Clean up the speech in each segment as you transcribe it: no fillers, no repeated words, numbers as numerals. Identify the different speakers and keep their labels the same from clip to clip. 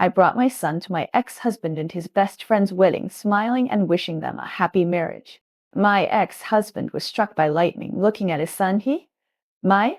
Speaker 1: I brought my son to my ex-husband and his best friend's wedding, smiling and wishing them a happy marriage. My ex-husband was struck by lightning, looking at his son. My,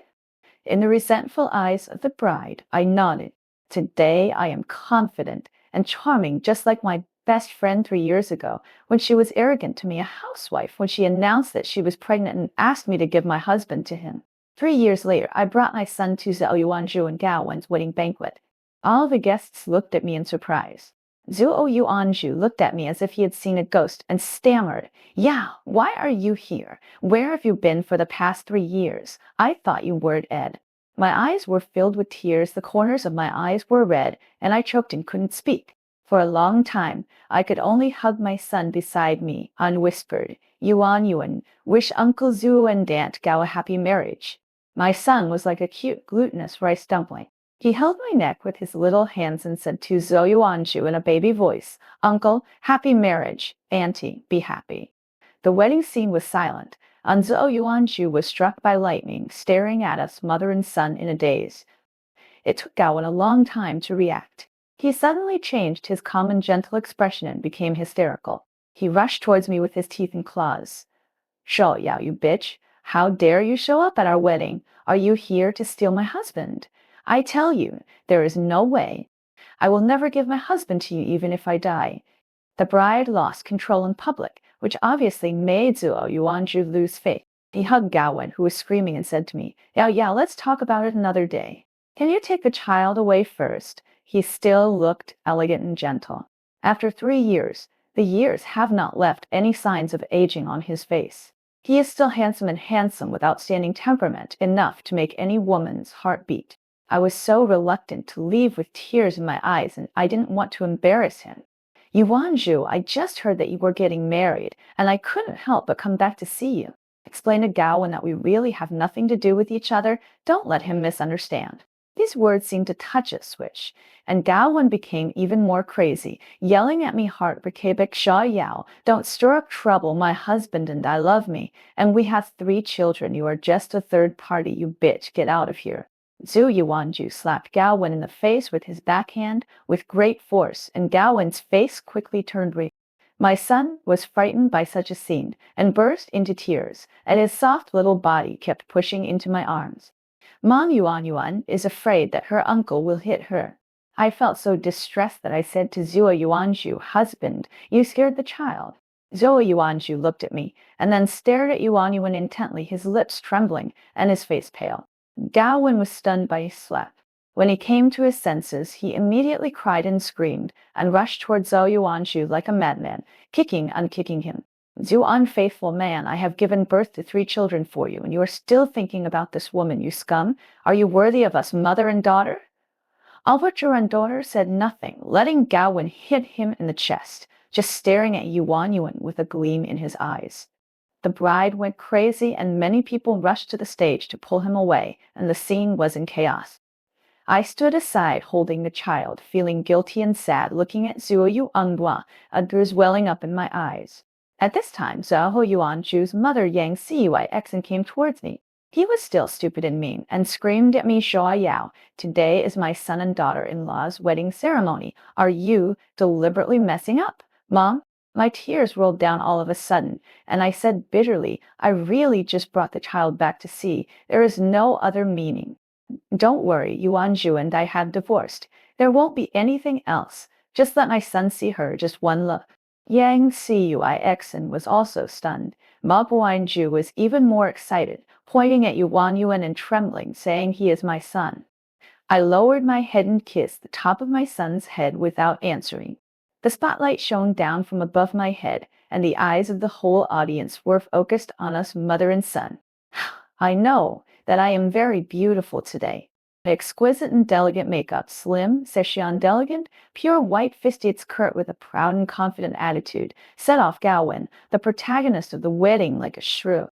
Speaker 1: in the resentful eyes of the bride, I nodded. Today I am confident and charming, just like my best friend 3 years ago, when she was arrogant to me, a housewife, when she announced that she was pregnant and asked me to give my husband to him. 3 years later, I brought my son to Zhao Yuanzhu and Gao Wen's wedding banquet. All the guests looked at me in surprise. Zhou Yuanzhu looked at me as if he had seen a ghost and stammered, "Yao, why are you here? Where have you been for the past 3 years? I thought you were Ed." My eyes were filled with tears, the corners of my eyes were red, and I choked and couldn't speak. For a long time, I could only hug my son beside me and whispered, Yuan, wish Uncle Zhu and Aunt Gao a happy marriage. My son was like a cute glutinous rice dumpling. He held my neck with his little hands and said to Zhou Yuanzhu in a baby voice, "Uncle, happy marriage. Auntie, be happy." The wedding scene was silent, and Zhou Yuanzhu was struck by lightning, staring at us, mother and son, in a daze. It took Gawain a long time to react. He suddenly changed his calm and gentle expression and became hysterical. He rushed towards me with his teeth and claws. "Shou Yao, you bitch! How dare you show up at our wedding? Are you here to steal my husband? I tell you, there is no way. I will never give my husband to you even if I die." The bride lost control in public, which obviously made Zhou Yuanzhu lose faith. He hugged Gawain, who was screaming, and said to me, Yao, let's talk about it another day. Can you take the child away first? He still looked elegant and gentle. After 3 years, the years have not left any signs of aging on his face. He is still handsome with outstanding temperament, enough to make any woman's heart beat. I was so reluctant to leave with tears in my eyes, and I didn't want to embarrass him. Yuanzhu, I just heard that you were getting married, and I couldn't help but come back to see you. Explain to Gawain that we really have nothing to do with each other. Don't let him misunderstand. These words seemed to touch a switch, and Gawain became even more crazy, yelling at me heartbreak, Shao Yao, don't stir up trouble. My husband and I love me, and we have 3 children. You are just a third party, you bitch. Get out of here. Zhou Yuanzhu slapped Gawain in the face with his backhand with great force, and Gawain's face quickly turned red. My son was frightened by such a scene and burst into tears, and his soft little body kept pushing into my arms. Mom Yuan is afraid that her uncle will hit her. I felt so distressed that I said to Zhou Yuanzhu, "Husband, you scared the child." Zhou Yuanzhu looked at me and then stared at Yuan intently, his lips trembling and his face pale. Gawain was stunned by his slap. When he came to his senses, he immediately cried and screamed and rushed toward Zhou Yuanzhu like a madman, kicking and kicking him. "You unfaithful man, I have given birth to 3 children for you, and you are still thinking about this woman, you scum. Are you worthy of us, mother and daughter?" Albert and daughter said nothing, letting Gawain hit him in the chest, just staring at Yuan with a gleam in his eyes. The bride went crazy, and many people rushed to the stage to pull him away, and the scene was in chaos. I stood aside, holding the child, feeling guilty and sad, looking at Zhou Yuanzhu, tears welling up in my eyes. At this time, Zhou Yuanzhu's mother Yang Cuyx and came towards me. He was still stupid and mean, and screamed at me, "Shou Yao, today is my son and daughter-in-law's wedding ceremony. Are you deliberately messing up, Mom?" My tears rolled down all of a sudden, and I said bitterly, "I really just brought the child back to see. There is no other meaning. Don't worry, Yuanzhu and I have divorced. There won't be anything else. Just let my son see her, just one look." Yang Cuyx was also stunned. Ma Buanju was even more excited, pointing at Yuan and trembling, saying, "He is my son." I lowered my head and kissed the top of my son's head without answering. The spotlight shone down from above my head, and the eyes of the whole audience were focused on us, mother and son. I know that I am very beautiful today. My exquisite and delicate makeup, slim, session elegant, pure white fisted skirt with a proud and confident attitude, set off Gawain, the protagonist of the wedding, like a shrew.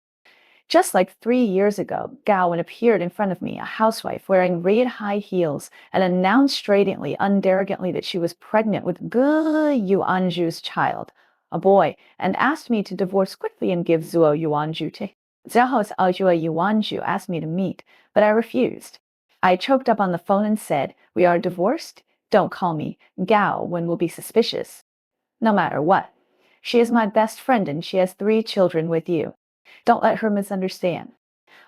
Speaker 1: Just like 3 years ago, Gawain appeared in front of me, a housewife wearing red high heels, and announced stridently, arrogantly, that she was pregnant with Yuanzhu's child, a boy, and asked me to divorce quickly and give Zhou Yuanzhu to him. Zhou Yuanzhu asked me to meet, but I refused. I choked up on the phone and said, "We are divorced. Don't call me Gao when we'll be suspicious. No matter what. She is my best friend and she has 3 children with you. Don't let her misunderstand.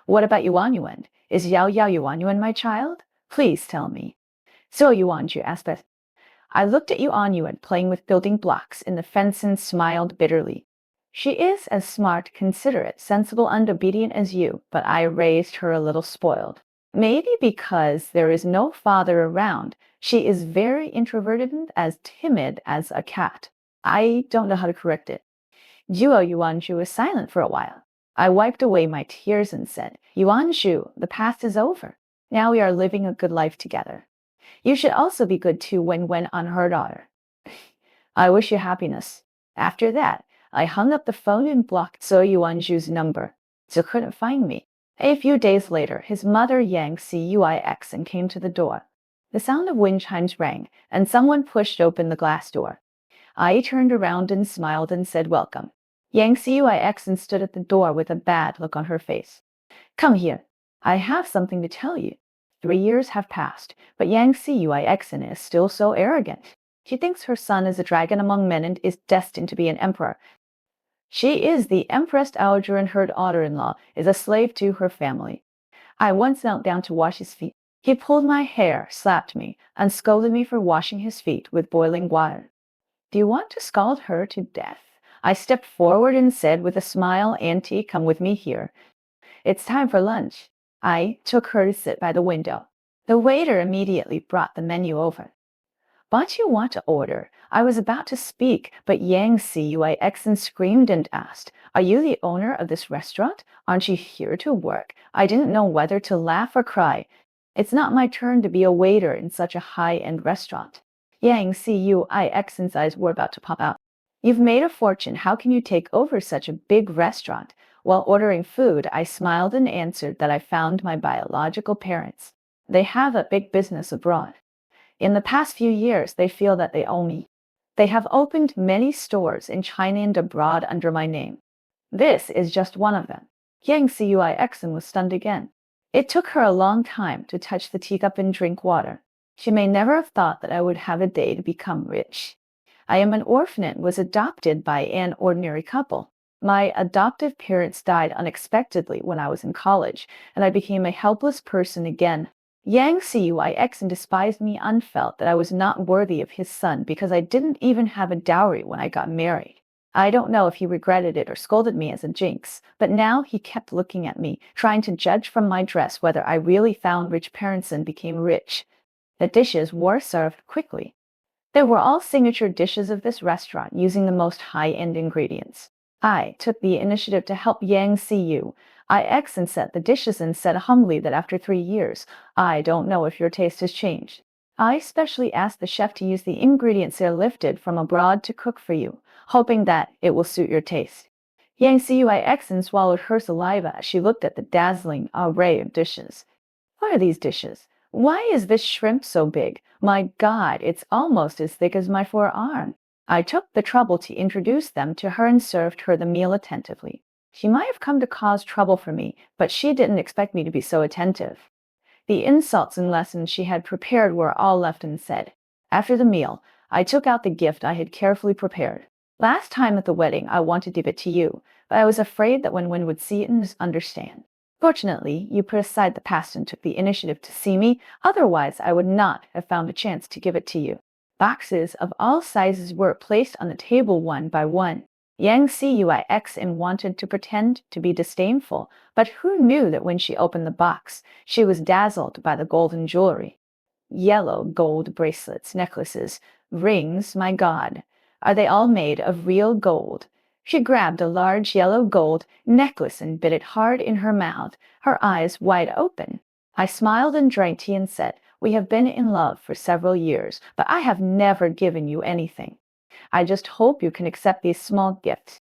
Speaker 1: What about Yuan Yuan? Is Yao Yao Yuan Yuan my child? Please tell me. So Yuanju asked. I looked at Yuan Yuan playing with building blocks in the fence and smiled bitterly. She is as smart, considerate, sensible, and obedient as you, but I raised her a little spoiled. Maybe because there is no father around, she is very introverted and as timid as a cat. I don't know how to correct it. Juo Yuanzhu was silent for a while. I wiped away my tears and said, Yuanzhu, the past is over. Now we are living a good life together. You should also be good to Wen on her daughter. I wish you happiness. After that, I hung up the phone and blocked Zhou Yuanzhu's number. Zhou couldn't find me. A few days later, his mother Yang Cuix and came to the door. The sound of wind chimes rang, and someone pushed open the glass door. I turned around and smiled and said welcome. Yang Cuix and stood at the door with a bad look on her face. Come here. I have something to tell you. 3 years have passed, but Yang Cuix is still so arrogant. She thinks her son is a dragon among men and is destined to be an emperor. She is the Empress Dowager and her daughter-in-law is a slave to her family. I once knelt down to wash his feet. He pulled my hair, slapped me, and scolded me for washing his feet with boiling water. Do you want to scald her to death? I stepped forward and said with a smile, Auntie, come with me here. It's time for lunch. I took her to sit by the window. The waiter immediately brought the menu over. What you want to order? I was about to speak, but Yang Cuix screamed and asked, Are you the owner of this restaurant? Aren't you here to work? I didn't know whether to laugh or cry. It's not my turn to be a waiter in such a high-end restaurant. Yang Cuix's eyes were about to pop out. You've made a fortune. How can you take over such a big restaurant? While ordering food, I smiled and answered that I found my biological parents. They have a big business abroad. In the past few years, they feel that they owe me. They have opened many stores in China and abroad under my name. This is just one of them. Yang Cuix was stunned again. It took her a long time to touch the teacup and drink water. She may never have thought that I would have a day to become rich. I am an orphan and was adopted by an ordinary couple. My adoptive parents died unexpectedly when I was in college, and I became a helpless person again. Yang Cuix despised me and felt that I was not worthy of his son because I didn't even have a dowry when I got married. I don't know if he regretted it or scolded me as a jinx, but now he kept looking at me, trying to judge from my dress whether I really found rich parents and became rich. The dishes were served quickly. They were all signature dishes of this restaurant using the most high-end ingredients. I took the initiative to help Yang Cuix and set the dishes and said humbly that after 3 years, I don't know if your taste has changed. I specially asked the chef to use the ingredients airlifted from abroad to cook for you, hoping that it will suit your taste. Yang Cuix swallowed her saliva as she looked at the dazzling array of dishes. What are these dishes? Why is this shrimp so big? My God, it's almost as thick as my forearm. I took the trouble to introduce them to her and served her the meal attentively. She might have come to cause trouble for me, but she didn't expect me to be so attentive. The insults and lessons she had prepared were all left unsaid. After the meal, I took out the gift I had carefully prepared. Last time at the wedding, I wanted to give it to you, but I was afraid that when Wen would see it and misunderstand. Fortunately, you put aside the past and took the initiative to see me, otherwise I would not have found a chance to give it to you. Boxes of all sizes were placed on the table one by one. Yang Cuix wanted to pretend to be disdainful, but who knew that when she opened the box, she was dazzled by the golden jewelry. Yellow gold bracelets, necklaces, rings, my God. Are they all made of real gold? She grabbed a large yellow gold necklace and bit it hard in her mouth, her eyes wide open. I smiled and drank tea and said, We have been in love for several years, but I have never given you anything. I just hope you can accept these small gifts.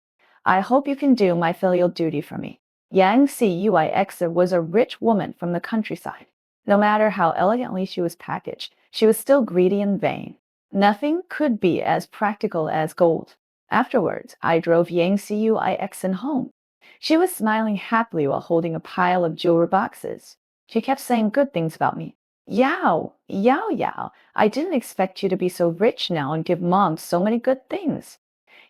Speaker 1: I hope you can do my filial duty for me. Yang Cuix was a rich woman from the countryside. No matter how elegantly she was packaged, she was still greedy and vain. Nothing could be as practical as gold. Afterwards, I drove Yang Cuix home. She was smiling happily while holding a pile of jewelry boxes. She kept saying good things about me. Yao, Yao Yao, I didn't expect you to be so rich now and give mom so many good things.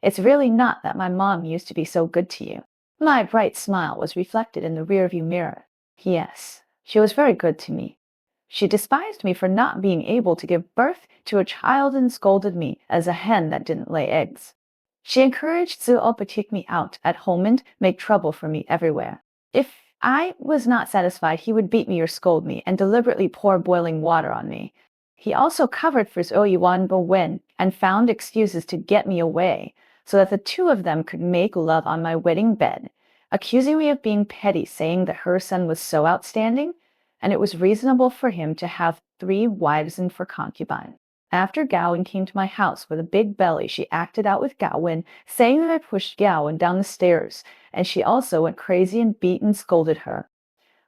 Speaker 1: It's really not that my mom used to be so good to you. My bright smile was reflected in the rearview mirror. Yes, she was very good to me. She despised me for not being able to give birth to a child and scolded me as a hen that didn't lay eggs. She encouraged Zuo to kick me out at home and make trouble for me everywhere. If I was not satisfied, he would beat me or scold me and deliberately pour boiling water on me. He also covered for Zhou Yuan Wen and found excuses to get me away so that the two of them could make love on my wedding bed, accusing me of being petty, saying that her son was so outstanding and it was reasonable for him to have 3 wives and 4 concubines. After Gawain came to my house with a big belly, she acted out with Gawain, saying that I pushed Gawain down the stairs, and she also went crazy and beat and scolded her.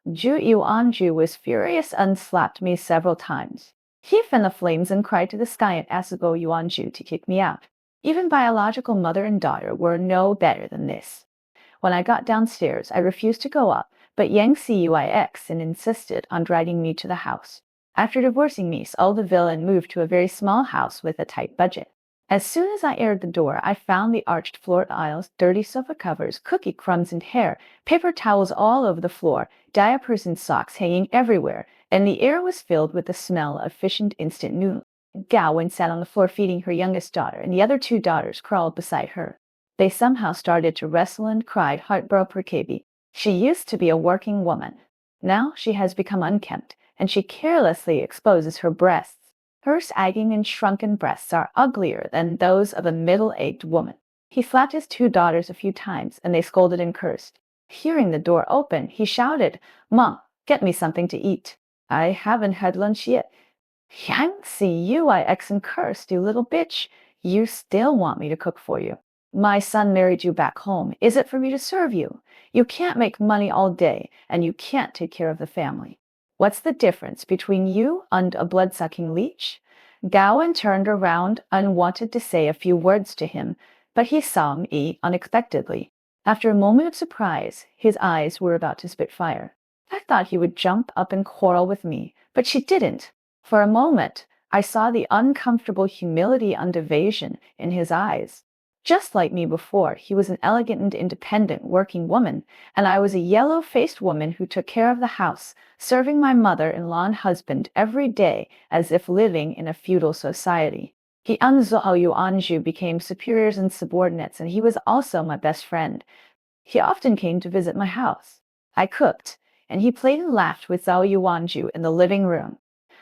Speaker 1: Zhu Yuanju was furious and slapped me several times. He fanned the flames and cried to the sky and asked Go Yuanju to kick me out. Even biological mother and daughter were no better than this. When I got downstairs, I refused to go up, but Yang Cuix and insisted on dragging me to the house. After divorcing me, Saul the villain moved to a very small house with a tight budget. As soon as I entered the door, I found the arched floor tiles, dirty sofa covers, cookie crumbs and hair, paper towels all over the floor, diapers and socks hanging everywhere, and the air was filled with the smell of fish and instant noodles. Gawain sat on the floor feeding her youngest daughter, and the other 2 daughters crawled beside her. They somehow started to wrestle and cried heartbroken. She used to be a working woman. Now she has become unkempt, and she carelessly exposes her breasts. Her sagging and shrunken breasts are uglier than those of a middle-aged woman. He slapped his 2 daughters a few times, and they scolded and cursed. Hearing the door open, he shouted, "Mom, get me something to eat. I haven't had lunch yet." "Yang Cuix and cursed, you little bitch. You still want me to cook for you. My son married you back home. Is it for me to serve you? You can't make money all day, and you can't take care of the family. What's the difference between you and a blood-sucking leech?" Gawain turned around and wanted to say a few words to him, but he saw me unexpectedly. After a moment of surprise, his eyes were about to spit fire. I thought he would jump up and quarrel with me, but she didn't. For a moment, I saw the uncomfortable humility and evasion in his eyes. Just like me before, he was an elegant and independent working woman, and I was a yellow-faced woman who took care of the house, serving my mother-in-law and husband every day as if living in a feudal society. He and Zhou Yuanju became superiors and subordinates, and he was also my best friend. He often came to visit my house. I cooked, and he played and laughed with Zhou Yuanju in the living room.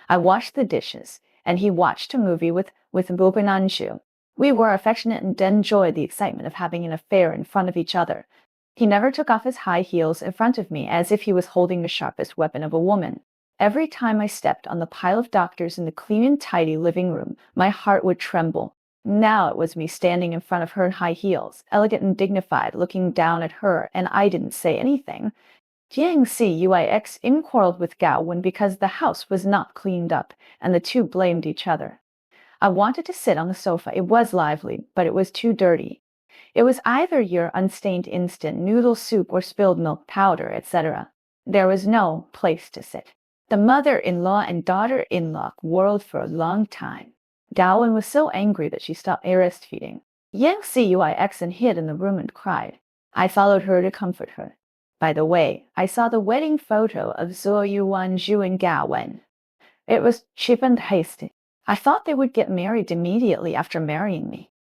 Speaker 1: I washed the dishes, and he watched a movie with Bubinanju. We were affectionate and enjoyed the excitement of having an affair in front of each other. He never took off his high heels in front of me as if he was holding the sharpest weapon of a woman. Every time I stepped on the pile of doctors in the clean and tidy living room, my heart would tremble. Now it was me standing in front of her in high heels, elegant and dignified, looking down at her, and I didn't say anything. Yang Cuix quarreled with Gawain because the house was not cleaned up, and the two blamed each other. I wanted to sit on the sofa. It was lively, but it was too dirty. It was either your unstained instant noodle soup or spilled milk powder, etc. There was no place to sit. The mother-in-law and daughter-in-law quarreled for a long time. Gawain was so angry that she stopped breastfeeding. Yang Cuix hid in the room and cried. I followed her to comfort her. By the way, I saw the wedding photo of Zhou Yuanju and Gawain. It was cheap and hasty. I thought they would get married immediately after marrying me.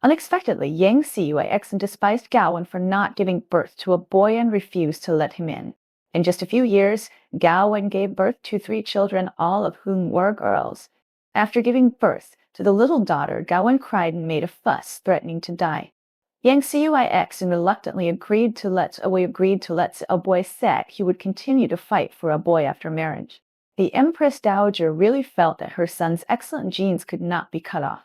Speaker 1: Unexpectedly, Yang Cuix despised Gawain for not giving birth to a boy and refused to let him in. In just a few years, Gawain gave birth to 3 children, all of whom were girls. After giving birth to the little daughter, Gawain cried and made a fuss, threatening to die. Yang Cuix reluctantly agreed to let a boy said he would continue to fight for a boy after marriage. The Empress Dowager really felt that her son's excellent genes could not be cut off.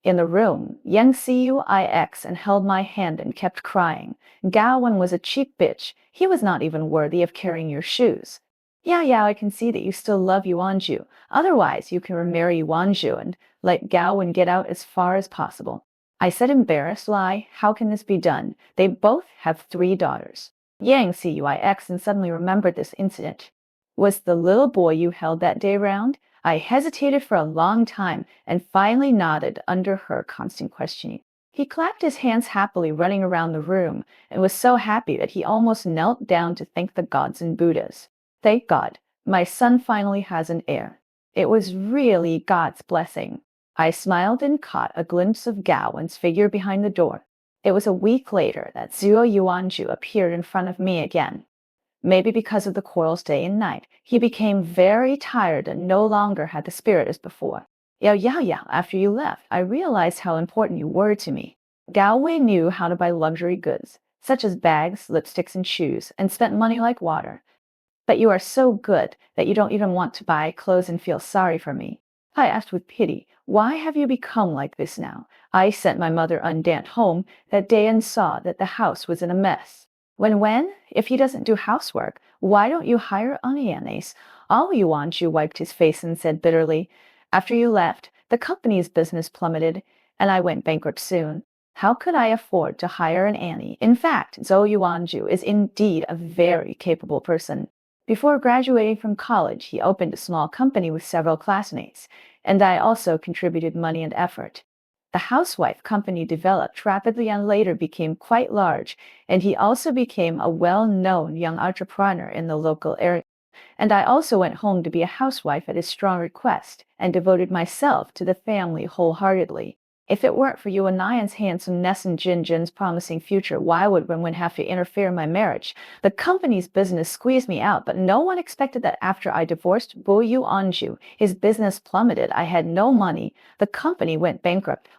Speaker 1: In the room, Yang Cuix held my hand and kept crying. Gawain was a cheap bitch. He was not even worthy of carrying your shoes. Yeah, I can see that you still love Yuanju. Otherwise, you can remarry Yuanju and let Gawain get out as far as possible. I said embarrassed, "Why, how can this be done? They both have 3 daughters. Yang Cuix suddenly remembered this incident. Was the little boy you held that day round? I hesitated for a long time and finally nodded under her constant questioning. He clapped his hands happily, running around the room, and was so happy that he almost knelt down to thank the gods and Buddhas. Thank God, my son finally has an heir. It was really God's blessing. I smiled and caught a glimpse of Gao Wen's figure behind the door. It was a week later that Zhuo Yuanju appeared in front of me again. Maybe because of the quarrels day and night, he became very tired and no longer had the spirit as before. Yao Yao Yao, after you left, I realized how important you were to me. Gao Wei knew how to buy luxury goods, such as bags, lipsticks, and shoes, and spent money like water. But you are so good that you don't even want to buy clothes and feel sorry for me. I asked with pity, why have you become like this now? I sent my mother Undant home that day and saw that the house was in a mess. If he doesn't do housework, why don't you hire Onianes? All you want, you wiped his face and said bitterly. After you left, the company's business plummeted, and I went bankrupt soon. How could I afford to hire an Annie? In fact, Zhou Yuanju is indeed a very capable person. Before graduating from college, he opened a small company with several classmates, and I also contributed money and effort. The housewife company developed rapidly and later became quite large, and he also became a well-known young entrepreneur in the local area. And I also went home to be a housewife at his strong request and devoted myself to the family wholeheartedly. If it weren't for Yuanyan's handsomeness and Jin's promising future, why would Wenwen have to interfere in my marriage? The company's business squeezed me out, but no one expected that after I divorced Bo Yuanju, his business plummeted. I had no money. The company went bankrupt,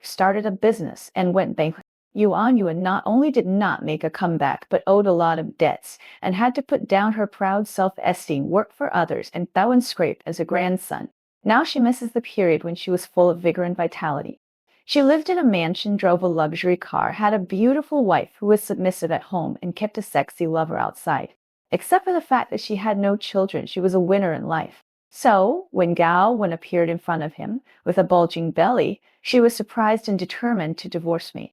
Speaker 1: started a business, and went bankrupt. Yuan not only did not make a comeback, but owed a lot of debts, and had to put down her proud self-esteem, work for others, and throw and scrape as a grandson. Now she misses the period when she was full of vigor and vitality. She lived in a mansion, drove a luxury car, had a beautiful wife who was submissive at home, and kept a sexy lover outside. Except for the fact that she had no children, she was a winner in life. So, when Gao Wen appeared in front of him, with a bulging belly, she was surprised and determined to divorce me.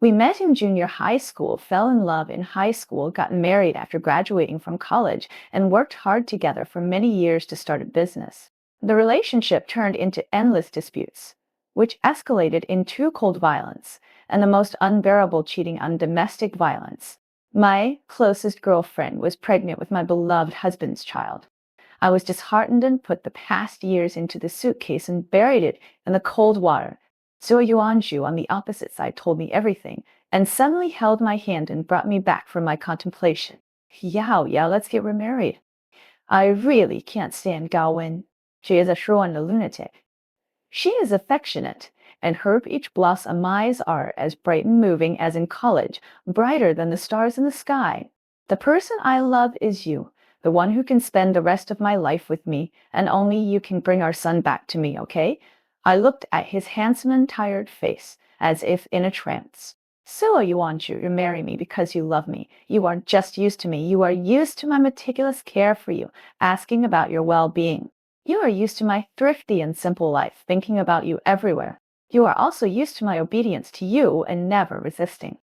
Speaker 1: We met in junior high school, fell in love in high school, got married after graduating from college, and worked hard together for many years to start a business. The relationship turned into endless disputes, which escalated into cold violence and the most unbearable cheating on domestic violence. My closest girlfriend was pregnant with my beloved husband's child. I was disheartened and put the past years into the suitcase and buried it in the cold water. Zhuo Yuanju on the opposite side told me everything and suddenly held my hand and brought me back from my contemplation. Yao, let's get remarried. I really can't stand Gao Wen. She is a Shuan the lunatic. She is affectionate, and her peach blossom eyes are as bright and moving as in college, brighter than the stars in the sky. The person I love is you, the one who can spend the rest of my life with me, and only you can bring our son back to me, okay? I looked at his handsome and tired face, as if in a trance. So you want you to marry me because you love me. You are just used to me. You are used to my meticulous care for you, asking about your well-being. You are used to my thrifty and simple life, thinking about you everywhere. You are also used to my obedience to you and never resisting.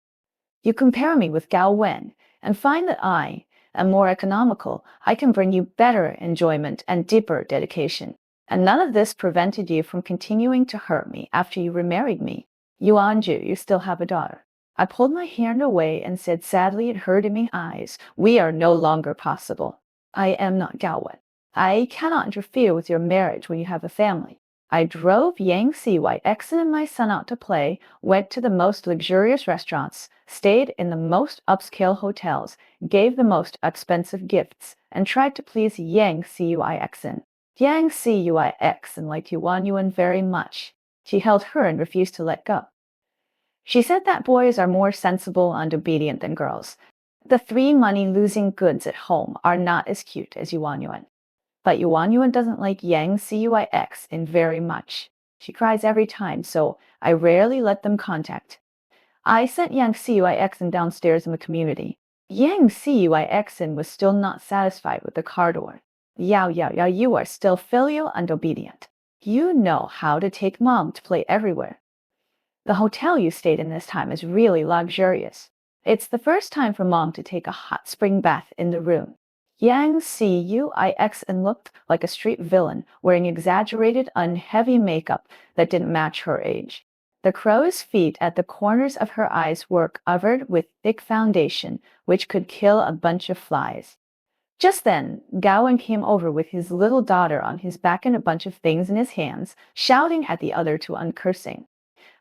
Speaker 1: You compare me with Gao Wen and find that I am more economical. I can bring you better enjoyment and deeper dedication. And none of this prevented you from continuing to hurt me after you remarried me. Yuanju, you still have a daughter. I pulled my hand away and said sadly and hurt in my eyes, we are no longer possible. I am not Gao Wen. I cannot interfere with your marriage when you have a family. I drove Yang Cyxen and my son out to play, went to the most luxurious restaurants, stayed in the most upscale hotels, gave the most expensive gifts, and tried to please Yang Cyxen. Yang Cyxen liked Yuan very much. She held her and refused to let go. She said that boys are more sensible and obedient than girls. The three money-losing goods at home are not as cute as Yuan. But Yuan doesn't like Yang Cyxen very much. She cries every time, so I rarely let them contact. I sent Yang Cyxen downstairs in the community. Yang Cyxen was still not satisfied with the car door. Yao, you are still filial and obedient. You know how to take mom to play everywhere. The hotel you stayed in this time is really luxurious. It's the first time for Mom to take a hot spring bath in the room. Yang Cuix and looked like a street villain wearing exaggerated, unheavy makeup that didn't match her age. The crow's feet at the corners of her eyes were covered with thick foundation, which could kill a bunch of flies. Just then, Gowan came over with his little daughter on his back and a bunch of things in his hands, shouting at the other two and cursing.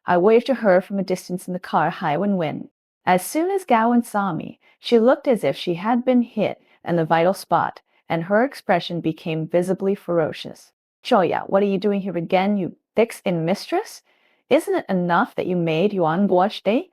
Speaker 1: I waved to her from a distance in the car, Hai Wen. As soon as Gowan saw me, she looked as if she had been hit in the vital spot, and her expression became visibly ferocious. Choya, what are you doing here again, you fix-in mistress? Isn't it enough that you made Yuan Guosh Day?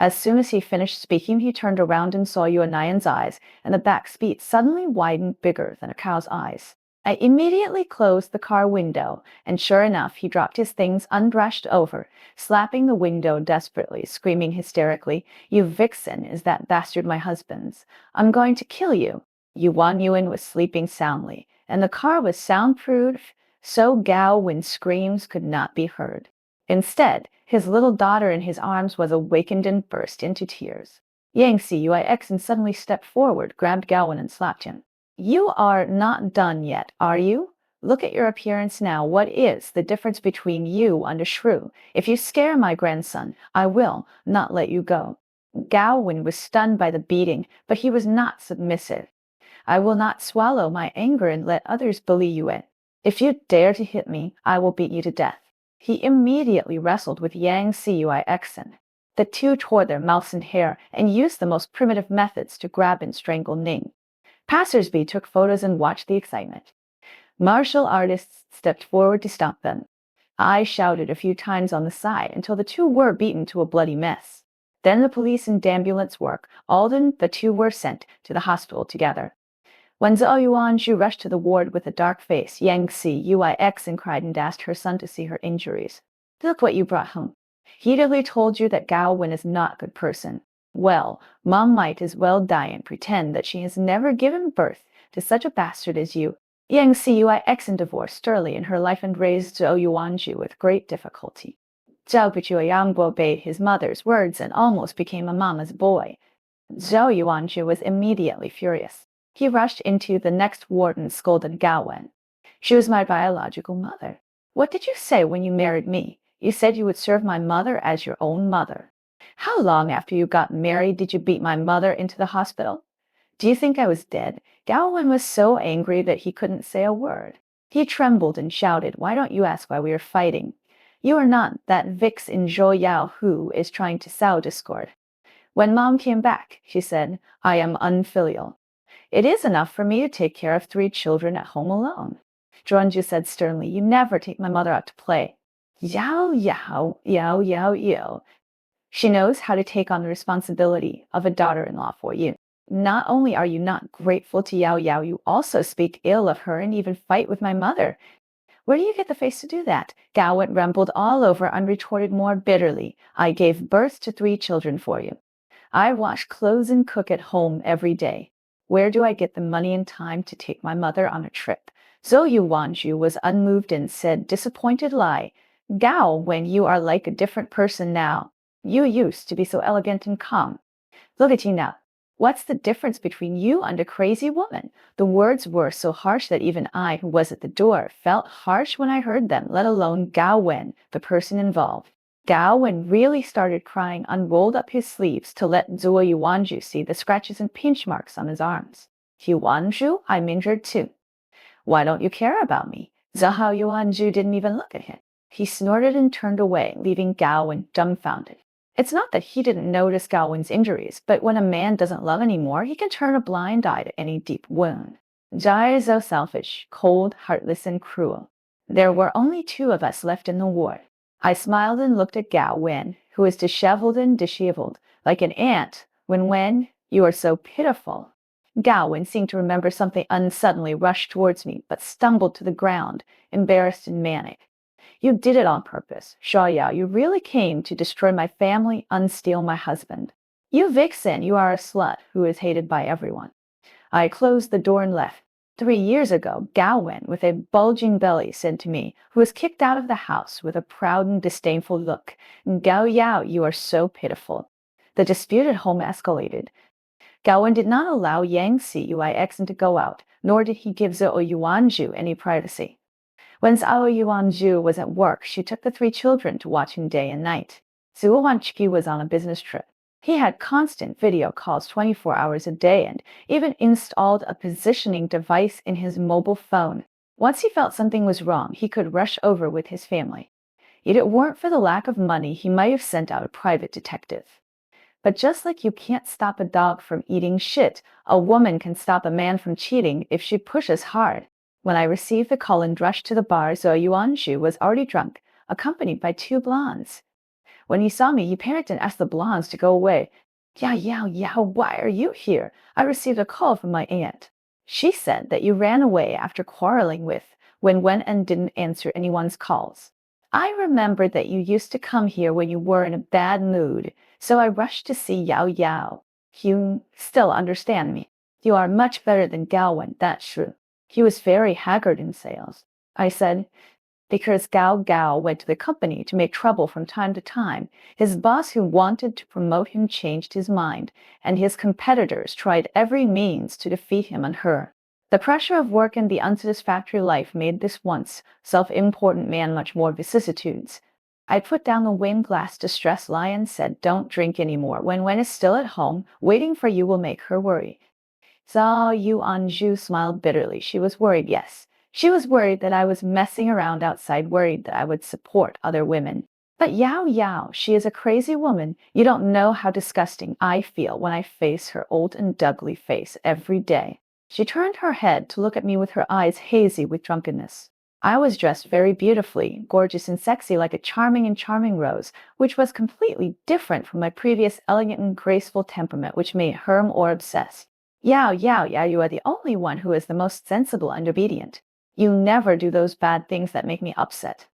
Speaker 1: As soon as he finished speaking, he turned around and saw Yuan Nian's eyes, and the back speed suddenly widened bigger than a cow's eyes. I immediately closed the car window, and sure enough, he dropped his things unbrushed over, slapping the window desperately, screaming hysterically, "You vixen, is that bastard my husband's? I'm going to kill you." Yuan Yuan was sleeping soundly, and the car was soundproof, so Gao Wen's screams could not be heard. Instead, his little daughter in his arms was awakened and burst into tears. Yang Cuix suddenly stepped forward, grabbed Gao Wen and slapped him. You are not done yet, are you? Look at your appearance now. What is the difference between you and a shrew? If you scare my grandson, I will not let you go. Gao Wen was stunned by the beating, but he was not submissive. I will not swallow my anger and let others bully you it. If you dare to hit me, I will beat you to death. He immediately wrestled with Yang Cuix. The two tore their mouths and hair and used the most primitive methods to grab and strangle Ning. Passersby took photos and watched the excitement. Martial artists stepped forward to stop them. I shouted a few times on the side until the two were beaten to a bloody mess. Then the police and ambulance work, the two were sent to the hospital together. When Zhou Yuanzhu rushed to the ward with a dark face, Yang Cuix and cried and asked her son to see her injuries. Look what you brought home. He really told you that Gao Wen is not a good person. Well, Mom might as well die and pretend that she has never given birth to such a bastard as you. Yang Cuix divorced early in her life and raised Zhou Yuanzhu with great difficulty. Zhou Bujuoyangbo obeyed his mother's words and almost became a mama's boy. Zhou Yuanzhu was immediately furious. He rushed into the next ward and scolded Gao Wen. She was my biological mother. What did you say when you married me? You said you would serve my mother as your own mother. How long after you got married did you beat my mother into the hospital? Do you think I was dead? Gao Wen was so angry that he couldn't say a word. He trembled and shouted, "Why don't you ask why we are fighting? You are not that vix in Zhou Yao who is trying to sow discord." When Mom came back, she said, "I am unfilial. It is enough for me to take care of 3 children at home alone." Zhuanzhu said sternly, "You never take my mother out to play." Yao, yao, yao, yao, yao. She knows how to take on the responsibility of a daughter-in-law for you. Not only are you not grateful to Yao Yao, you also speak ill of her and even fight with my mother. Where do you get the face to do that? Gao Wen rumbled all over and retorted more bitterly, "I gave birth to 3 children for you. I wash clothes and cook at home every day. Where do I get the money and time to take my mother on a trip?" Zhou Yuanzhu was unmoved and said, disappointed lie, "Gao Wen, you are like a different person now. You used to be so elegant and calm. Look at you now. What's the difference between you and a crazy woman?" The words were so harsh that even I, who was at the door, felt harsh when I heard them, let alone Gao Wen, the person involved. Gao Wen really started crying and rolled up his sleeves to let Zhou Yuanzhu see the scratches and pinch marks on his arms. "Yuanzhu, I'm injured too." "Why don't you care about me?" Zhou Yuanzhu didn't even look at him. He snorted and turned away, leaving Gao Wen dumbfounded. It's not that he didn't notice Gao Wen's injuries, but when a man doesn't love anymore, he can turn a blind eye to any deep wound. Zhai is so selfish, cold, heartless, and cruel. There were only 2 of us left in the ward. I smiled and looked at Gao Wen, who was disheveled and disheveled, like an ant. When, you are so pitiful." Gao Wen seemed to remember something and suddenly rushed towards me, but stumbled to the ground, embarrassed and manic. "You did it on purpose. Xiaoyao, you really came to destroy my family and steal my husband. You vixen, you are a slut who is hated by everyone." I closed the door and left. 3 years ago, Gao Wen, with a bulging belly, said to me, who was kicked out of the house with a proud and disdainful look, "Gao Yao, you are so pitiful." The dispute at home escalated. Gao did not allow Yang Cuyixen to go out, nor did he give Zhou Yuanzhu any privacy. When Zhao Yuanzhu was at work, she took the three children to watch him day and night. Zhu Wanqi was on a business trip. He had constant video calls 24 hours a day and even installed a positioning device in his mobile phone. Once he felt something was wrong, he could rush over with his family. If it weren't for the lack of money, he might have sent out a private detective. But just like you can't stop a dog from eating shit, a woman can stop a man from cheating if she pushes hard. When I received the call and rushed to the bar, Zhou Yuanzhu was already drunk, accompanied by two blondes. When he saw me, he panicked and asked the blondes to go away. Yao, why are you here? I received a call from my aunt. She said that you ran away after quarreling with Wen and didn't answer anyone's calls. I remembered that you used to come here when you were in a bad mood, so I rushed to see Yao. You still understand me. You are much better than Gao Wen, that's true. He was very haggard in sales. I said, because Gao went to the company to make trouble from time to time. His boss who wanted to promote him changed his mind, and his competitors tried every means to defeat him and her. The pressure of work and the unsatisfactory life made this once self-important man much more vicissitudes. I put down the wine glass to stress Lie and said, don't drink anymore. When Wen is still at home, waiting for you will make her worry. Zhao Yuanzhu smiled bitterly. She was worried, yes. She was worried that I was messing around outside, worried that I would support other women. But Yao, she is a crazy woman. You don't know how disgusting I feel when I face her old and ugly face every day. She turned her head to look at me with her eyes hazy with drunkenness. I was dressed very beautifully, gorgeous and sexy like a charming rose, which was completely different from my previous elegant and graceful temperament which made her more obsessed. Yao, you are the only one who is the most sensible and obedient. You never do those bad things that make me upset.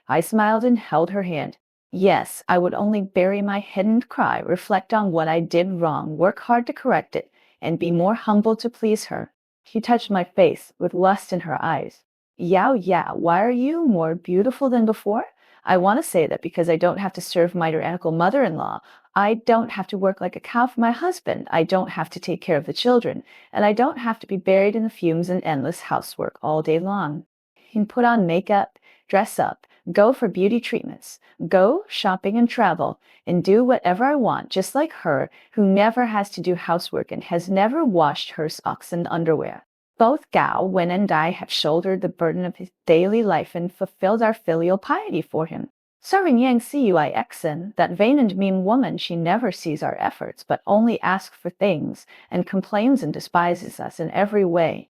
Speaker 1: I smiled and held her hand. Yes, I would only bury my head and cry, reflect on what I did wrong, work hard to correct it, and be more humble to please her. She touched my face with lust in her eyes. Yao, why are you more beautiful than before? I want to say that because I don't have to serve my tyrannical mother-in-law. I don't have to work like a cow for my husband. I don't have to take care of the children. And I don't have to be buried in the fumes and endless housework all day long. I can put on makeup, dress up, go for beauty treatments, go shopping and travel, and do whatever I want, just like her, who never has to do housework and has never washed her socks and underwear. Both Gao Wen and I have shouldered the burden of his daily life and fulfilled our filial piety for him. Serving Yang Cuyixen, that vain and mean woman, she never sees our efforts, but only asks for things, and complains and despises us in every way.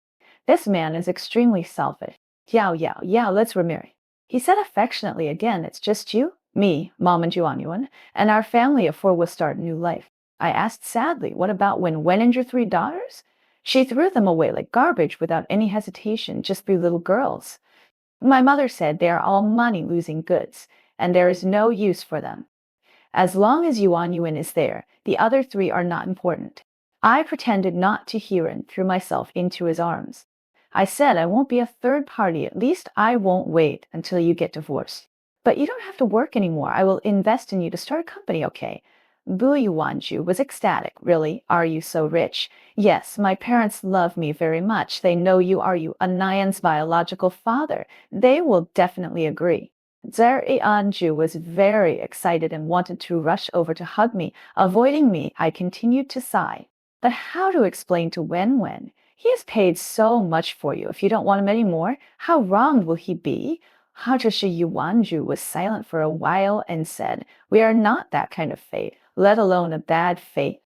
Speaker 1: This man is extremely selfish. Yao, let's remarry. He said affectionately again, it's just you, me, Mom and Yuanyuan, and our family of four will start a new life. I asked sadly, what about Wen and your three daughters? She threw them away like garbage without any hesitation, just three little girls. My mother said they are all money-losing goods, and there is no use for them. As long as Yuanyuan is there, the other three are not important. I pretended not to hear and threw myself into his arms. I said I won't be a third party, at least I won't wait until you get divorced. But you don't have to work anymore. I will invest in you to start a company, okay? Bu Yuanzhu was ecstatic. Really? Are you so rich? Yes, my parents love me very much. They know you are Anayan's biological father. They will definitely agree. Zhou Yuanzhu was very excited and wanted to rush over to hug me. Avoiding me, I continued to sigh. But how to explain to Wen? He has paid so much for you. If you don't want him anymore, how wronged will he be? Haoshi Yuanzhu was silent for a while and said, we are not that kind of fate, let alone a bad fate.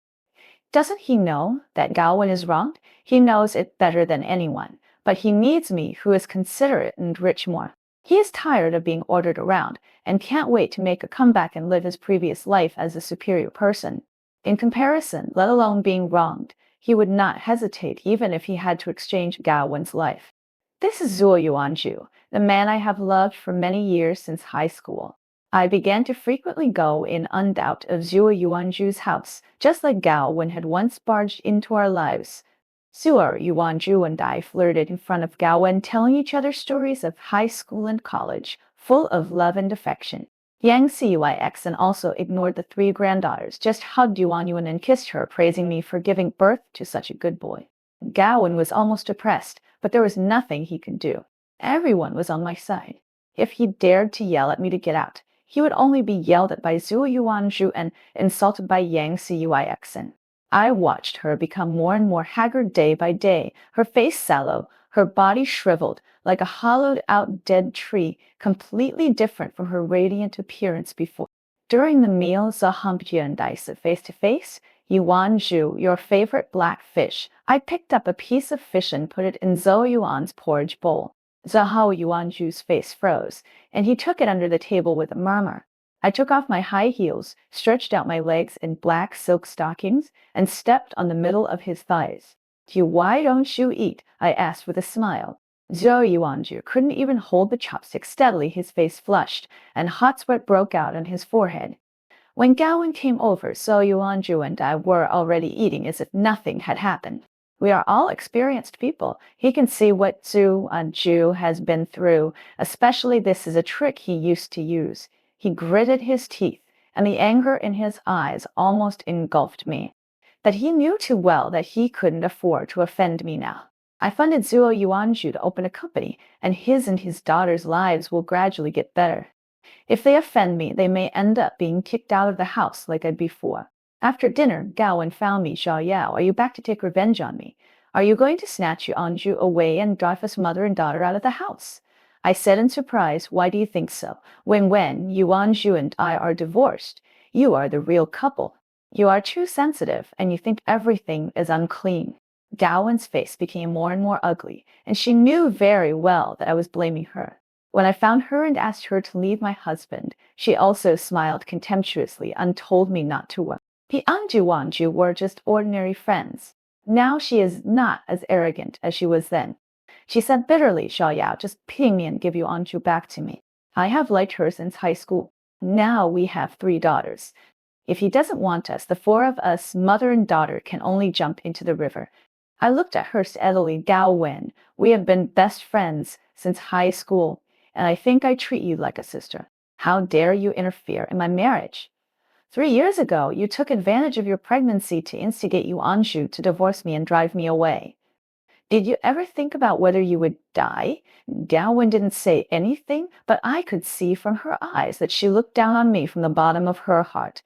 Speaker 1: Doesn't he know that Gao Wen is wronged? He knows it better than anyone, but he needs me, who is considerate and rich, more. He is tired of being ordered around and can't wait to make a comeback and live his previous life as a superior person. In comparison, let alone being wronged, he would not hesitate even if he had to exchange Gao Wen's life. This is Zhou Yuanzhu, the man I have loved for many years since high school. I began to frequently go in and out of Zhou Yuanzhu's house, just like Gao Wen had once barged into our lives. Zhou Yuanzhu and I flirted in front of Gao Wen, telling each other stories of high school and college, full of love and affection. Yang Cuyx and also ignored the three granddaughters, just hugged Yuan Yuan and kissed her, praising me for giving birth to such a good boy. Gawain was almost depressed, but there was nothing he could do. Everyone was on my side. If he dared to yell at me to get out, he would only be yelled at by Zhuo Yuanzhu and insulted by Yang Cuyxen. I watched her become more and more haggard day by day, her face sallow, her body shriveled, like a hollowed-out dead tree, completely different from her radiant appearance before. During the meal, Zahampia and I said face-to-face, Yuan Zhu, your favorite black fish. I picked up a piece of fish and put it in Zhou Yuan's porridge bowl. Zhao Yuanzhu's face froze, and he took it under the table with a murmur. I took off my high heels, stretched out my legs in black silk stockings, and stepped on the middle of his thighs. Why don't you eat? I asked with a smile. Zhou Yuanzhu couldn't even hold the chopstick steadily. His face flushed, and hot sweat broke out on his forehead. When Gawain came over, Zhou Yuanzhu and I were already eating as if nothing had happened. We are all experienced people. He can see what Zhu Anju has been through, especially this is a trick he used to use. He gritted his teeth, and the anger in his eyes almost engulfed me. That he knew too well that he couldn't afford to offend me now. I funded Zhuo Yuanzhu to open a company, and his daughter's lives will gradually get better. If they offend me, they may end up being kicked out of the house like I did before. After dinner, Gawain found me. Xiao Yao, are you back to take revenge on me? Are you going to snatch Yuanzhu away and drive us mother and daughter out of the house? I said in surprise, why do you think so? When Yuanzhu and I are divorced, you are the real couple. You are too sensitive, and you think everything is unclean. Gawain's face became more and more ugly, and she knew very well that I was blaming her. When I found her and asked her to leave my husband, she also smiled contemptuously and told me not to worry. He and Yuanzhu were just ordinary friends. Now she is not as arrogant as she was then. She said bitterly, Xiao Yao, just pity me and give Yuanzhu back to me. I have liked her since high school. Now we have 3 daughters. If he doesn't want us, the 4 of us, mother and daughter, can only jump into the river. I looked at her steadily. Gawain, we have been best friends since high school, and I think I treat you like a sister. How dare you interfere in my marriage? 3 years ago, you took advantage of your pregnancy to instigate Yuanzhu to divorce me and drive me away. Did you ever think about whether you would die? Gawain didn't say anything, but I could see from her eyes that she looked down on me from the bottom of her heart.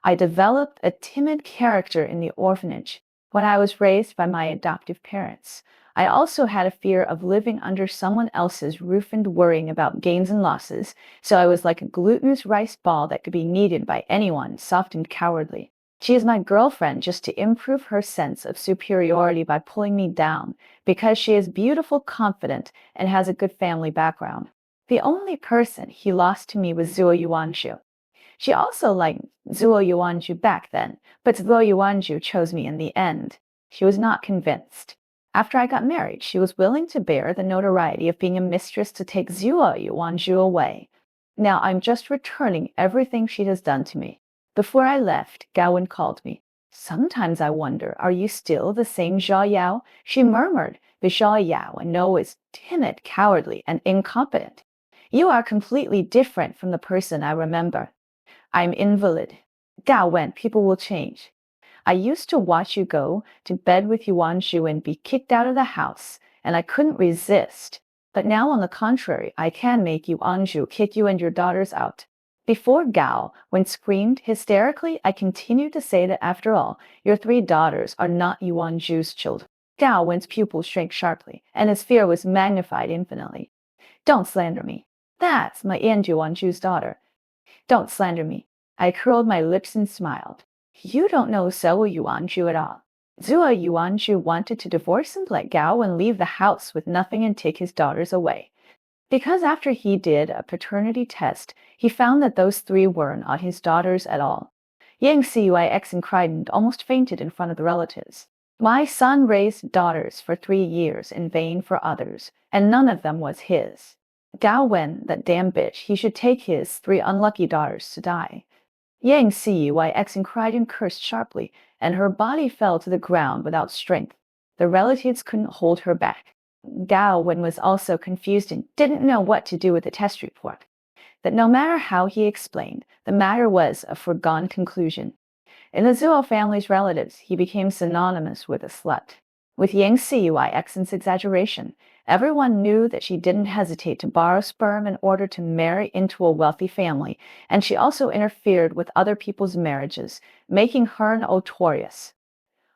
Speaker 1: I developed a timid character in the orphanage when I was raised by my adoptive parents. I also had a fear of living under someone else's roof and worrying about gains and losses, so I was like a glutinous rice ball that could be kneaded by anyone, soft and cowardly. She is my girlfriend just to improve her sense of superiority by pulling me down, because she is beautiful, confident, and has a good family background. The only person he lost to me was Zhuo Yuanzhu. She also liked Zhuo Yuanzhu back then, but Zhuo Yuanzhu chose me in the end. She was not convinced. After I got married, she was willing to bear the notoriety of being a mistress to take Zhuo Yuanzhu away. Now I'm just returning everything she has done to me. Before I left, Gawain called me. Sometimes I wonder, are you still the same Xiao Yao? She murmured, but Xiao Yao I know is timid, cowardly, and incompetent. You are completely different from the person I remember. I'm invalid. Gawain, people will change. I used to watch you go to bed with Yuanzhu and be kicked out of the house, and I couldn't resist. But now, on the contrary, I can make Yuanzhu kick you and your daughters out. Before Gawain screamed hysterically, I continued to say that after all, your 3 daughters are not Yuanzhu's children. Gawain's pupils shrank sharply, and his fear was magnified infinitely. Don't slander me. That's my Aunt Yuanzhu's daughter. Don't slander me. I curled my lips and smiled. You don't know Zhuo Yuanzhu at all. Zhuo Yuanzhu wanted to divorce and let Gawain leave the house with nothing and take his daughters away. Because after he did a paternity test, he found that those 3 were not his daughters at all. Yang Cuyx cried and almost fainted in front of the relatives. My son raised daughters for 3 years in vain for others, and none of them was his. Gawain, that damn bitch, he should take his 3 unlucky daughters to die. Yang Cuyx cried and cursed sharply, and her body fell to the ground without strength. The relatives couldn't hold her back. Gawain was also confused and didn't know what to do with the test report. that no matter how he explained, the matter was a foregone conclusion. In the Zhuo family's relatives, he became synonymous with a slut. With Yang Cuyix's exaggeration, everyone knew that she didn't hesitate to borrow sperm in order to marry into a wealthy family, and she also interfered with other people's marriages, making her notorious.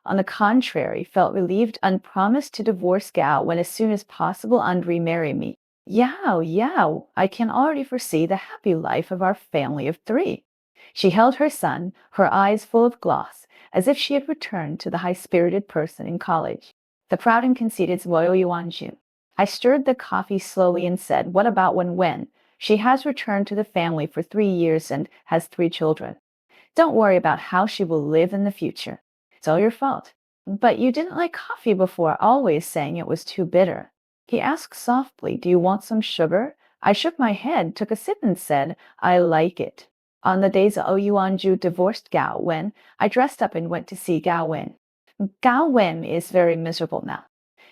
Speaker 1: On the contrary, felt relieved and promised to divorce Gao when as soon as possible and remarry me. Yao, Yao, I can already foresee the happy life of our family of three. She held her son, her eyes full of gloss, as if she had returned to the high-spirited person in college. The proud and conceited Zuo Yuanju. I stirred the coffee slowly and said, what about Wen? She has returned to the family for 3 years and has 3 children. Don't worry about how she will live in the future. It's all your fault. But you didn't like coffee before, always saying it was too bitter. He asked softly, do you want some sugar? I shook my head, took a sip and said, I like it. On the days Zhou Yuanju divorced Gao Wen, I dressed up and went to see Gao Wen. Gao Wen is very miserable now.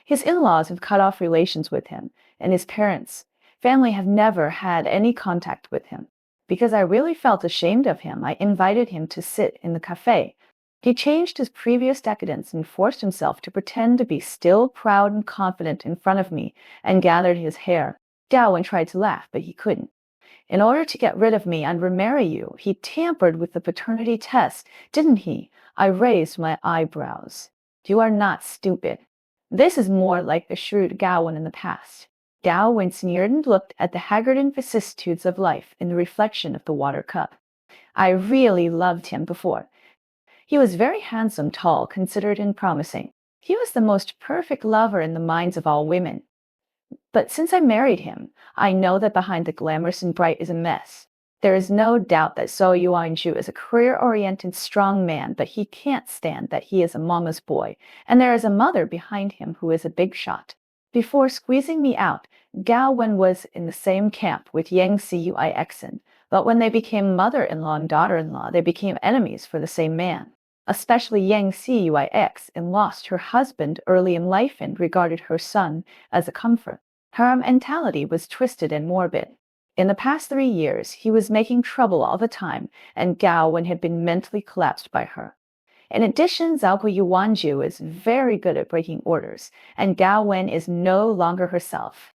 Speaker 1: His in-laws have cut off relations with him, and his parents, family have never had any contact with him. Because I really felt ashamed of him, I invited him to sit in the cafe. He changed his previous decadence and forced himself to pretend to be still proud and confident in front of me and gathered his hair. Gao Wen tried to laugh, but he couldn't. In order to get rid of me and remarry you, he tampered with the paternity test, didn't he? I raised my eyebrows. You are not stupid. This is more like the shrewd Gao Wen in the past. Gao Wen sneered and looked at the haggard vicissitudes of life in the reflection of the water cup. I really loved him before. He was very handsome, tall, considerate, and promising. He was the most perfect lover in the minds of all women. But since I married him, I know that behind the glamorous and bright is a mess. There is no doubt that Zhou Yuanju is a career-oriented, strong man, but he can't stand that he is a mama's boy, and there is a mother behind him who is a big shot. Before squeezing me out, Gao Wen was in the same camp with Yang Cuyixen, but when they became mother-in-law and daughter-in-law, they became enemies for the same man. Especially Yang Cuyixen lost her husband early in life and regarded her son as a comfort. Her mentality was twisted and morbid. In the past 3 years, he was making trouble all the time, and Gao Wen had been mentally collapsed by her. In addition, Zhou Yuanju is very good at breaking orders, and Gao Wen is no longer herself.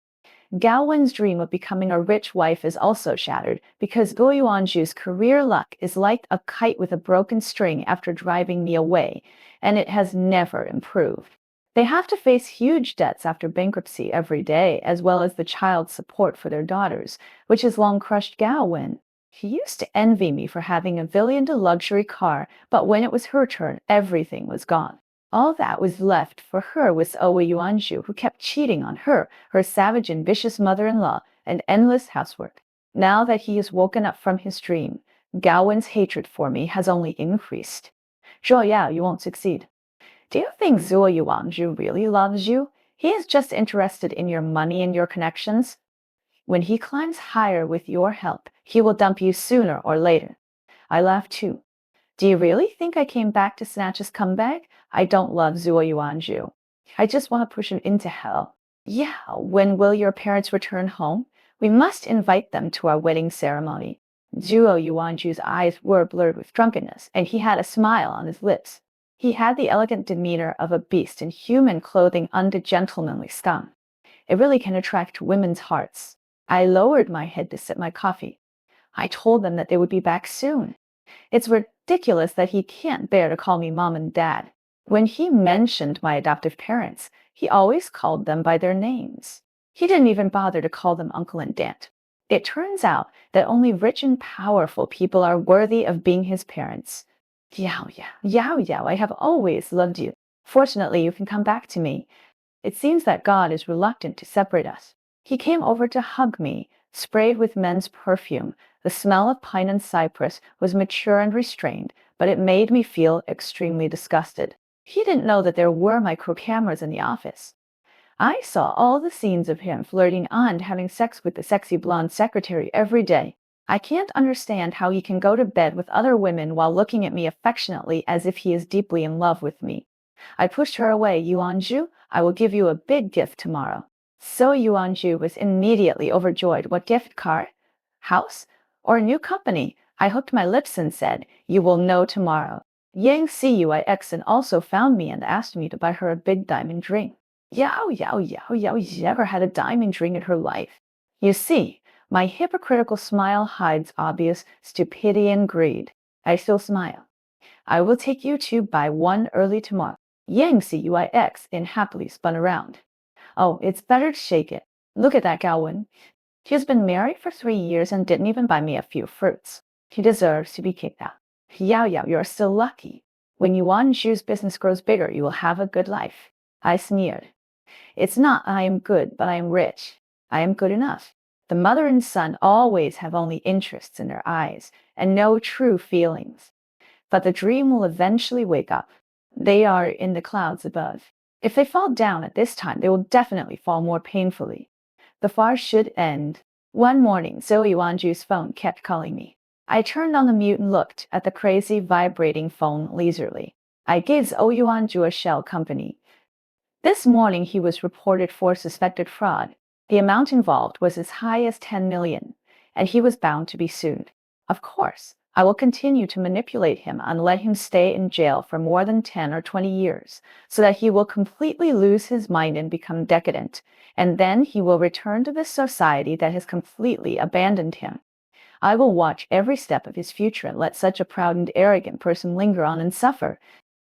Speaker 1: Gao Wen's dream of becoming a rich wife is also shattered because Zhou Yuanju's career luck is like a kite with a broken string after driving me away, and it has never improved. They have to face huge debts after bankruptcy every day, as well as the child support for their daughters, which has long crushed Gao Wen. She used to envy me for having a villa luxury car, but when it was her turn, everything was gone. All that was left for her was Zhou Yuanju, who kept cheating on her, her savage and vicious mother-in-law, and endless housework. Now that he has woken up from his dream, Gao Wen's hatred for me has only increased. Zhuo Yao, you won't succeed. Do you think Zhuo Yuanju really loves you? He is just interested in your money and your connections. When he climbs higher with your help, he will dump you sooner or later. I laughed too. Do you really think I came back to snatch his comeback? I don't love Zhuo Yuanju. I just want to push him into hell. Yeah, when will your parents return home? We must invite them to our wedding ceremony. Zhuo Yuanju's eyes were blurred with drunkenness, and he had a smile on his lips. He had the elegant demeanor of a beast in human clothing under gentlemanly scum. It really can attract women's hearts. I lowered my head to sip my coffee. I told them that they would be back soon. It's ridiculous that he can't bear to call me mom and dad. When he mentioned my adoptive parents, he always called them by their names. He didn't even bother to call them uncle and aunt. It turns out that only rich and powerful people are worthy of being his parents. Yao Yao, I have always loved you. Fortunately, you can come back to me. It seems that God is reluctant to separate us. He came over to hug me, sprayed with men's perfume. The smell of pine and cypress was mature and restrained, but it made me feel extremely disgusted. He didn't know that there were micro cameras in the office. I saw all the scenes of him flirting and having sex with the sexy blonde secretary every day. I can't understand how he can go to bed with other women while looking at me affectionately as if he is deeply in love with me. I pushed her away. Yuanju, I will give you a big gift tomorrow. So Yuanju was immediately overjoyed. What gift, Car? house, or a new company? I hooked my lips and said, "You will know tomorrow." Yang Cuyixen also found me and asked me to buy her a big diamond ring. Yao never had a diamond ring in her life. You see, my hypocritical smile hides obvious stupidity and greed. I still smile. I will take you to buy one early tomorrow. Yang Cuyixen happily spun around. Oh, it's better to shake it. Look at that Gaowen. He's been married for 3 years and didn't even buy me a few fruits. He deserves to be kicked out. Yao, you're still lucky. When Yuan Zhu's business grows bigger, you will have a good life. I sneered. It's not I am good, but I am rich. I am good enough. The mother and son always have only interests in their eyes and no true feelings. But the dream will eventually wake up. They are in the clouds above. If they fall down at this time, they will definitely fall more painfully. The farce should end. One morning, Zhou Yuanju's phone kept calling me. I turned on the mute and looked at the crazy vibrating phone leisurely. I gave Zhou Yuanju a shell company. This morning he was reported for suspected fraud. The amount involved was as high as 10 million, and he was bound to be sued. Of course, I will continue to manipulate him and let him stay in jail for more than 10 or 20 years, so that he will completely lose his mind and become decadent, and then he will return to this society that has completely abandoned him. I will watch every step of his future and let such a proud and arrogant person linger on and suffer.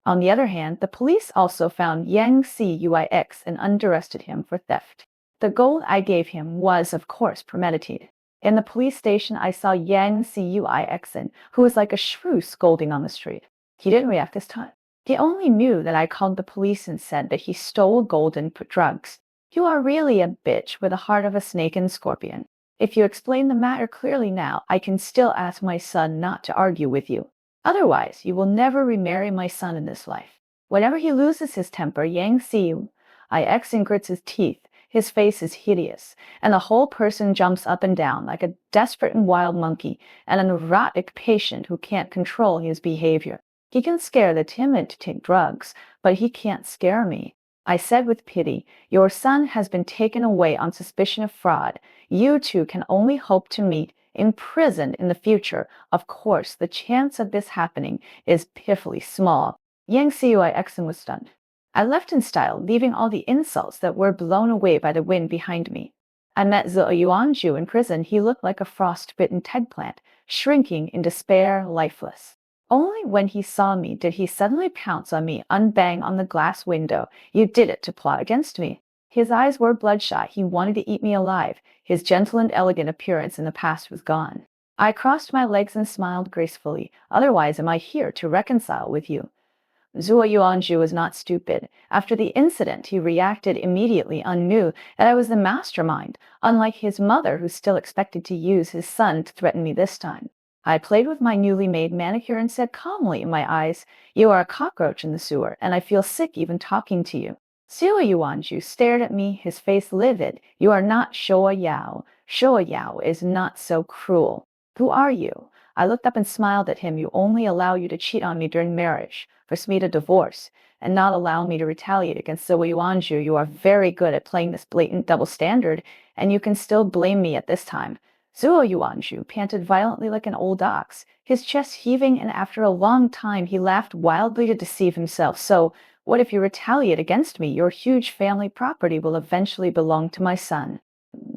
Speaker 1: On the other hand, the police also found Yang Cuyixen and arrested him for theft. The gold I gave him was, of course, premeditated. In the police station, I saw Yang Cuyixen, who was like a shrew scolding on the street. He didn't react this time. He only knew that I called the police and said that he stole gold and put drugs. You are really a bitch with the heart of a snake and scorpion. If you explain the matter clearly now, I can still ask my son not to argue with you. Otherwise, you will never remarry my son in this life. Whenever he loses his temper, Yang Cuyixen grits his teeth. His face is hideous, and the whole person jumps up and down like a desperate and wild monkey and a neurotic patient who can't control his behavior. He can scare the timid to take drugs, but he can't scare me. I said with pity, "Your son has been taken away on suspicion of fraud. You two can only hope to meet in prison in the future. Of course, the chance of this happening is pitifully small." Yang Cuyixen was stunned. I left in style, leaving all the insults that were blown away by the wind behind me. I met Zhou Yuanju in prison. He looked like a frost-bitten eggplant, shrinking in despair, lifeless. Only when he saw me did he suddenly pounce on me and bang on the glass window. "You did it to plot against me." His eyes were bloodshot. He wanted to eat me alive. His gentle and elegant appearance in the past was gone. I crossed my legs and smiled gracefully. "Otherwise, am I here to reconcile with you?" Zhou Yuanju was not stupid. After the incident, he reacted immediately and knew that I was the mastermind, unlike his mother, who still expected to use his son to threaten me this time. I played with my newly made manicure and said calmly in my eyes, "You are a cockroach in the sewer, and I feel sick even talking to you." Zhou Yuanju stared at me, his face livid. "You are not Shuo Yao. Shuo Yao is not so cruel." "Who are you?" I looked up and smiled at him. "You only allow you to cheat on me during marriage, force me to divorce, and not allow me to retaliate against Zhou Yuanju. You are very good at playing this blatant double standard, and you can still blame me at this time." Zhou Yuanju panted violently like an old ox, his chest heaving, and after a long time he laughed wildly to deceive himself. "So, what if you retaliate against me? Your huge family property will eventually belong to my son."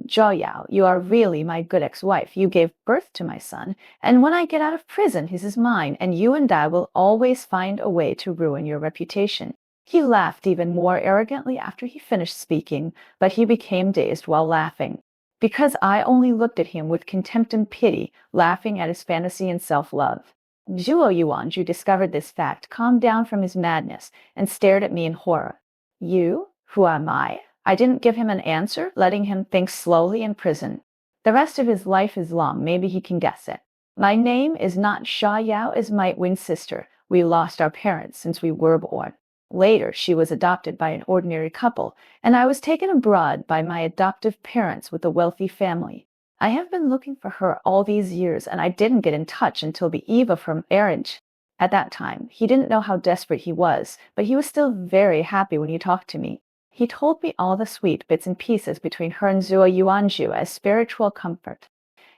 Speaker 1: "Zhou Yao, you are really my good ex-wife. You gave birth to my son, and when I get out of prison, his is mine, and you and I will always find a way to ruin your reputation." He laughed even more arrogantly after he finished speaking, but he became dazed while laughing, because I only looked at him with contempt and pity, laughing at his fantasy and self-love. Zhou Yuanju discovered this fact, calmed down from his madness, and stared at me in horror. "You? Who am I?" I didn't give him an answer, letting him think slowly in prison. The rest of his life is long, maybe he can guess it. "My name is not Sha Yao, is my twin sister. We lost our parents since we were born. Later, she was adopted by an ordinary couple, and I was taken abroad by my adoptive parents with a wealthy family. I have been looking for her all these years, and I didn't get in touch until the eve of her marriage. At that time, he didn't know how desperate he was, but he was still very happy when he talked to me. He told me all the sweet bits and pieces between her and Zhou Yuanju as spiritual comfort.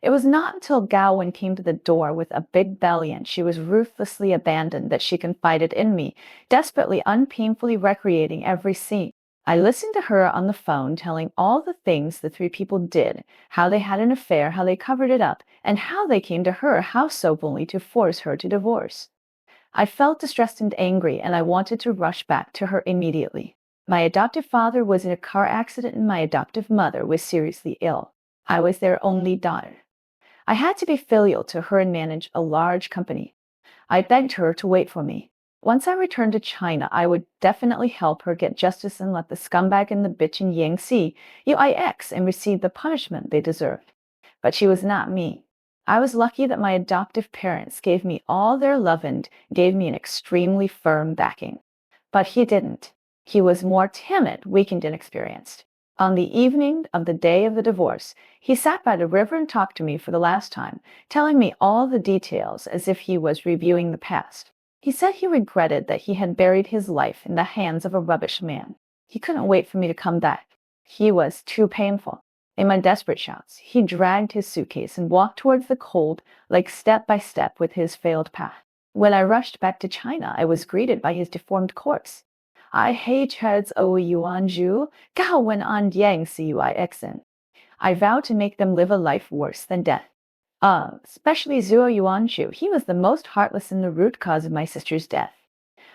Speaker 1: It was not until Gao Wen came to the door with a big belly and she was ruthlessly abandoned that she confided in me, desperately unpainfully recreating every scene. I listened to her on the phone, telling all the things the three people did, how they had an affair, how they covered it up, and how they came to her house openly to force her to divorce. I felt distressed and angry, and I wanted to rush back to her immediately. My adoptive father was in a car accident, and my adoptive mother was seriously ill. I was their only daughter. I had to be filial to her and manage a large company. I begged her to wait for me. Once I returned to China, I would definitely help her get justice and let the scumbag and the bitch in Yangtze UIX and receive the punishment they deserved. But she was not me. I was lucky that my adoptive parents gave me all their love and gave me an extremely firm backing. But he didn't. He was more timid, weak, and inexperienced. On the evening of the day of the divorce, he sat by the river and talked to me for the last time, telling me all the details as if he was reviewing the past. He said he regretted that he had buried his life in the hands of a rubbish man. He couldn't wait for me to come back. He was too painful. In my desperate shouts, he dragged his suitcase and walked towards the cold, like step by step with his failed path. When I rushed back to China, I was greeted by his deformed corpse. I hate heads o yuanju, gao wen an yang cuixin. I vowed to make them live a life worse than death. Especially Zuo Yuanchu. He was the most heartless and the root cause of my sister's death.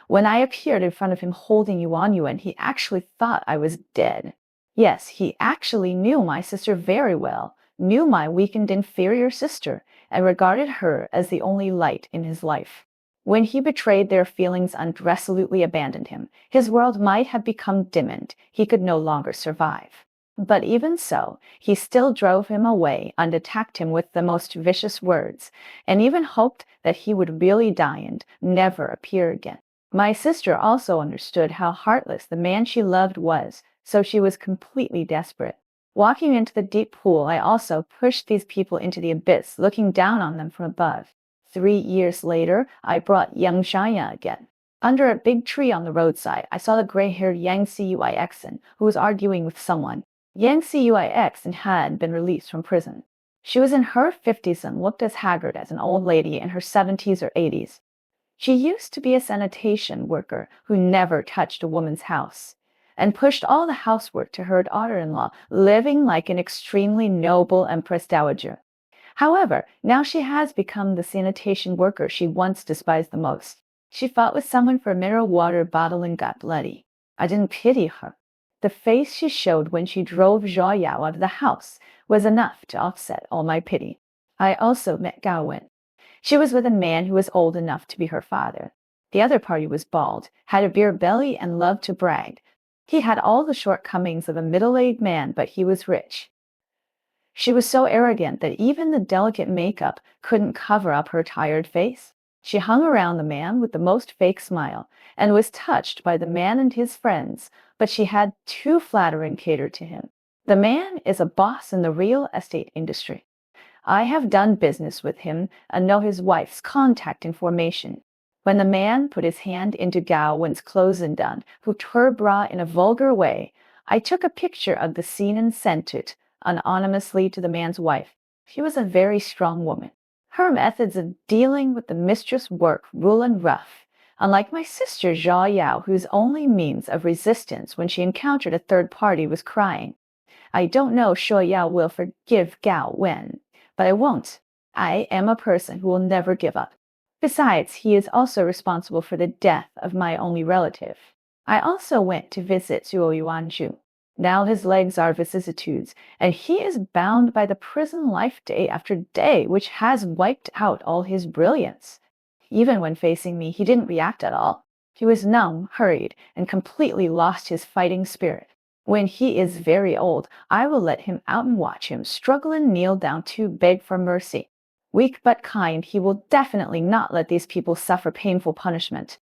Speaker 1: When I appeared in front of him holding Yuan Yuan, he actually thought I was dead. Yes, he actually knew my sister very well, knew my weakened inferior sister, and regarded her as the only light in his life. When he betrayed their feelings and resolutely abandoned him, his world might have become dimmed. He could no longer survive. But even so, he still drove him away and attacked him with the most vicious words, and even hoped that he would really die and never appear again. My sister also understood how heartless the man she loved was, so she was completely desperate. Walking into the deep pool, I also pushed these people into the abyss, looking down on them from above. 3 years later, I brought young Shaya again. Under a big tree on the roadside, I saw the gray-haired Yang Cuixin, who was arguing with someone. Yang Cuixin had been released from prison. She was in her 50s and looked as haggard as an old lady in her 70s or 80s. She used to be a sanitation worker who never touched a woman's house, and pushed all the housework to her daughter-in-law, living like an extremely noble empress dowager. However, now she has become the sanitation worker she once despised the most. She fought with someone for a mineral water bottle and got bloody. I didn't pity her. The face she showed when she drove Zhao Yao out of the house was enough to offset all my pity. I also met Gao Wen. She was with a man who was old enough to be her father. The other party was bald, had a beer belly, and loved to brag. He had all the shortcomings of a middle-aged man, but he was rich. She was so arrogant that even the delicate makeup couldn't cover up her tired face. She hung around the man with the most fake smile and was touched by the man and his friends, but she had too flattering cater to him. The man is a boss in the real estate industry. I have done business with him and know his wife's contact information. When the man put his hand into Gao Wen's clothes and done, who tore her bra in a vulgar way, I took a picture of the scene and sent it anonymously to the man's wife. She was a very strong woman. Her methods of dealing with the mistress were cruel and rough, unlike my sister Zhao Yao, whose only means of resistance when she encountered a third party was crying. I don't know Shuo Yao will forgive Gao Wen, but I won't. I am a person who will never give up. Besides, he is also responsible for the death of my only relative. I also went to visit Zuo Yuanzhu. Now his legs are vicissitudes, and he is bound by the prison life day after day, which has wiped out all his brilliance. Even when facing me, he didn't react at all. He was numb, hurried, and completely lost his fighting spirit. When he is very old, I will let him out and watch him struggle and kneel down to beg for mercy. Weak but kind, he will definitely not let these people suffer painful punishment.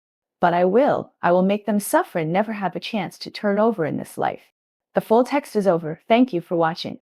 Speaker 1: But I will make them suffer and never have a chance to turn over in this life. The full text is over. Thank you for watching.